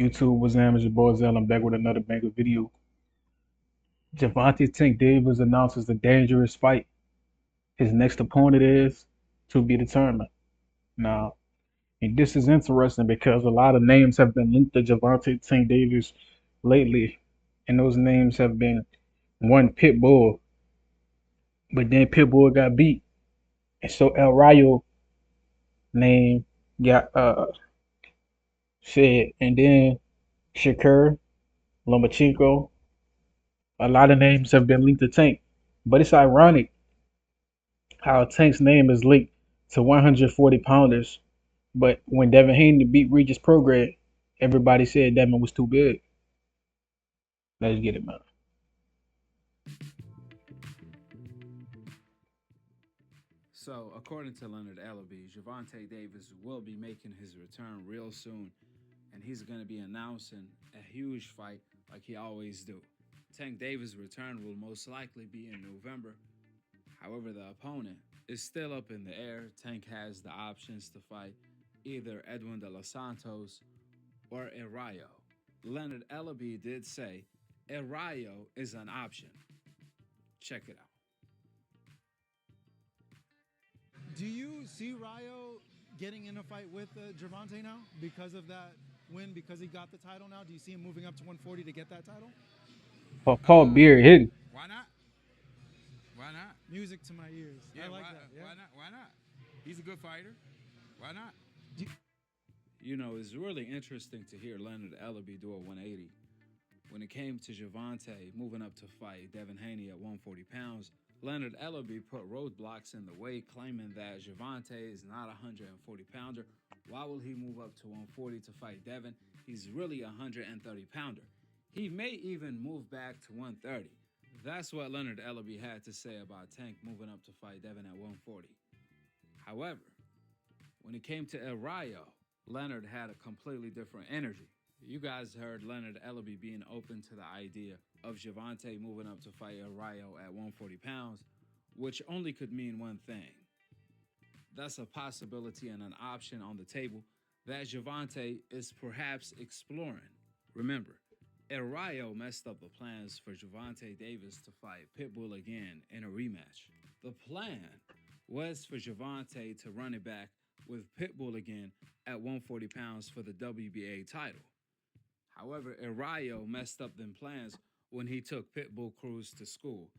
YouTube was Amateur Barzell. I'm back with another banger video. Gervontay Tank Davis announces a dangerous fight. His next opponent is to be determined. Now, and this is interesting because a lot of names have been linked to Gervontay Tank Davis lately, and those names have been one Pitbull, but then Pitbull got beat, and so El Rayo name got said, and then Shakur, Lomachenko. A lot of names have been linked to Tank, but it's ironic how Tank's name is linked to 140 pounders. But when Devin Haney beat Regis Prograis, everybody said Devin was too big. Let's get it, man. So, according to Leonard Ellaby, Gervontay Davis will be making his return real soon, and he's going to be announcing a huge fight like he always do. Tank Davis' return will most likely be in November. However, the opponent is still up in the air. Tank has the options to fight either Edwin de los Santos or El Rayo. Leonard Ellaby did say El Rayo is an option. Check it out. Do you see Rayo getting in a fight with Gervonta now because of that win? Because he got the title now, do you see him moving up to 140 to get that title? Paul Beard hitting. Why not? Why not? Music to my ears. Yeah, I like why, that. Yeah. why not? Why not? He's a good fighter. Why not? Do- You know, it's really interesting to hear Leonard Ellaby do a 180. When it came to Gervontay moving up to fight Devin Haney at 140 pounds, Leonard Ellaby put roadblocks in the way, claiming that Gervontay is not a 140 pounder. Why will he move up to 140 to fight Devin? He's really a 130 pounder. He may even move back to 130. That's what Leonard Ellaby had to say about Tank moving up to fight Devin at 140. However, when it came to El Rayo, Leonard had a completely different energy. You guys heard Leonard Ellaby being open to the idea of Gervontay moving up to fight El Rayo at 140 pounds, which only could mean one thing. That's a possibility and an option on the table that Gervontay is perhaps exploring. Remember, El Rayo messed up the plans for Gervontay Davis to fight Pitbull again in a rematch. The plan was for Gervontay to run it back with Pitbull again at 140 pounds for the WBA title. However, El Rayo messed up them plans when he took Pitbull Cruz to school,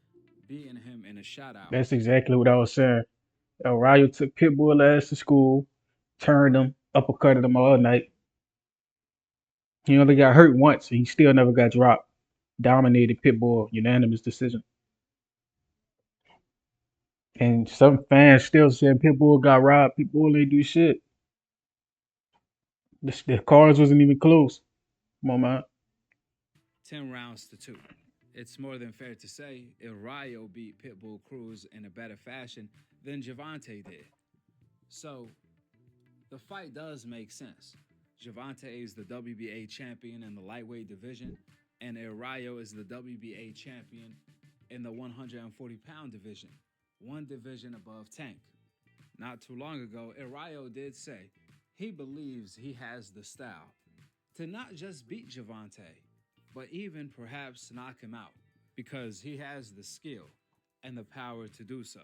beating him in a shutout. That's exactly what I was saying. El Rayo took Pitbull ass to school, turned him, uppercutted him all night. He only got hurt once, and he still never got dropped. Dominated Pitbull, unanimous decision. And some fans still saying Pitbull got robbed. Pitbull ain't do shit. The cards wasn't even close. Come on, man. 10 rounds to 2. It's more than fair to say El Rayo beat Pitbull Cruz in a better fashion than Gervontay did. So, the fight does make sense. Gervontay is the WBA champion in the lightweight division, and El Rayo is the WBA champion in the 140-pound division, one division above Tank. Not too long ago, El Rayo did say he believes he has the style to not just beat Gervontay, but even perhaps knock him out, because he has the skill and the power to do so.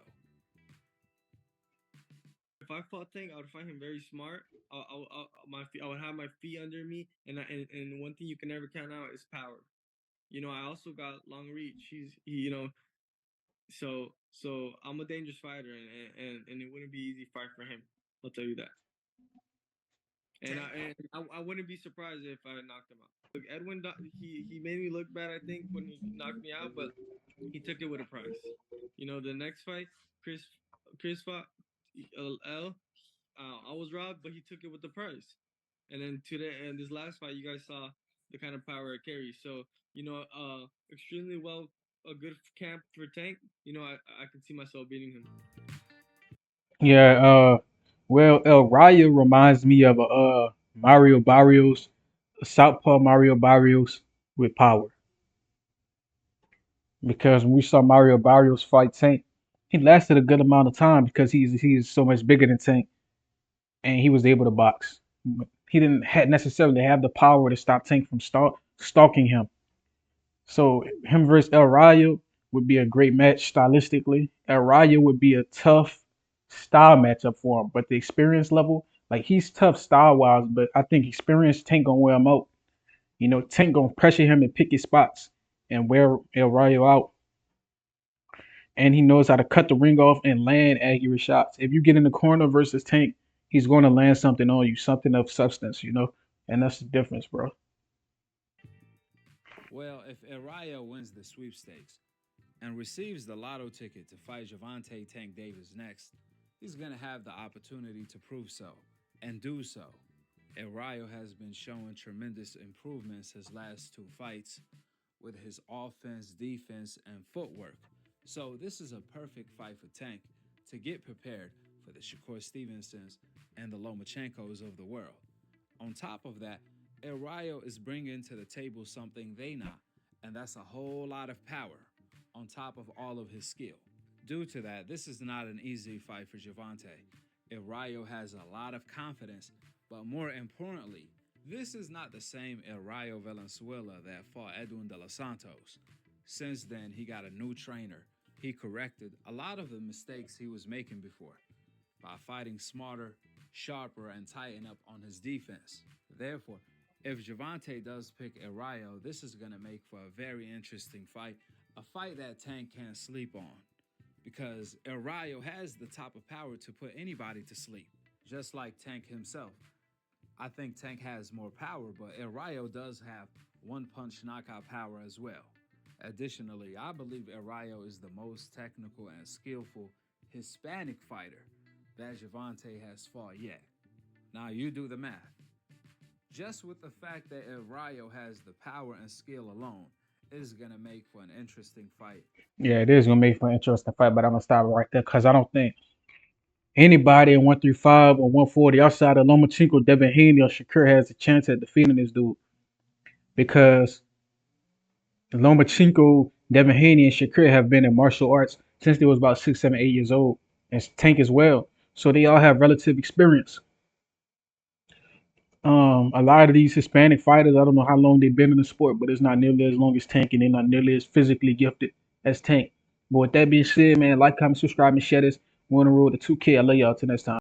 If I fought Tank, I would find him very smart. I would have my feet under me, and one thing you can never count out is power. I also got long reach. So I'm a dangerous fighter, and it wouldn't be easy fight for him. I'll tell you that. And I wouldn't be surprised if I knocked him out. Look, he made me look bad, I think, when he knocked me out, but he took it with a price. The next fight, Chris fought L. I was robbed, but he took it with the price. And then today, and this last fight, you guys saw the kind of power it carries. So extremely well, a good camp for Tank. I can see myself beating him. Yeah, well, El Rayo reminds me of Mario Barrios, Southpaw Mario Barrios with power. Because when we saw Mario Barrios fight Tank, he lasted a good amount of time because he's so much bigger than Tank, and he was able to box. he didn't had necessarily have the power to stop Tank from stalking him. So him versus El Rayo would be a great match stylistically. El Rayo would be a tough style matchup for him, but the experience level, like he's tough style wise, but I think experience Tank gonna wear him out. Tank gonna pressure him and pick his spots and wear El Rayo out. And he knows how to cut the ring off and land accurate shots. If you get in the corner versus Tank, he's going to land something on you, something of substance. And that's the difference, bro. Well, if Araya wins the sweepstakes and receives the lotto ticket to fight Gervontay Tank Davis next, he's going to have the opportunity to prove so and do so. Araya has been showing tremendous improvements his last two fights with his offense, defense, and footwork. So this is a perfect fight for Tank to get prepared for the Shakur Stevensons and the Lomachenkos of the world. On top of that, El Rayo is bringing to the table something they not, and that's a whole lot of power on top of all of his skill. Due to that, this is not an easy fight for Gervontay. El Rayo has a lot of confidence, but more importantly, this is not the same El Rayo Valenzuela that fought Edwin De Los Santos. Since then, he got a new trainer. He corrected a lot of the mistakes he was making before by fighting smarter, sharper, and tighten up on his defense. Therefore, if Gervontay does pick El Rayo, this is going to make for a very interesting fight, a fight that Tank can't sleep on, because El Rayo has the type of power to put anybody to sleep, just like Tank himself. I think Tank has more power, but El Rayo does have one punch knockout power as well. Additionally, I believe El Rayo is the most technical and skillful Hispanic fighter that Gervontay has fought yet. Now you do the math. Just with the fact that El Rayo has the power and skill alone, it is going to make for an interesting fight. Yeah, it is gonna make for an interesting fight, but I'm gonna stop it right there because I don't think anybody in 135 or 140 outside of Lomachenko, Devin Haney, or Shakur has a chance at defeating this dude because Lomachenko, Devin Haney, and Shakur have been in martial arts since they was about 6, 7, 8 years old, and Tank as well. So they all have relative experience. A lot of these Hispanic fighters, I don't know how long they've been in the sport, but it's not nearly as long as Tank, and they're not nearly as physically gifted as Tank. But with that being said, man, like, comment, subscribe, and share this. We're on the road to 2K. I love y'all. Till next time.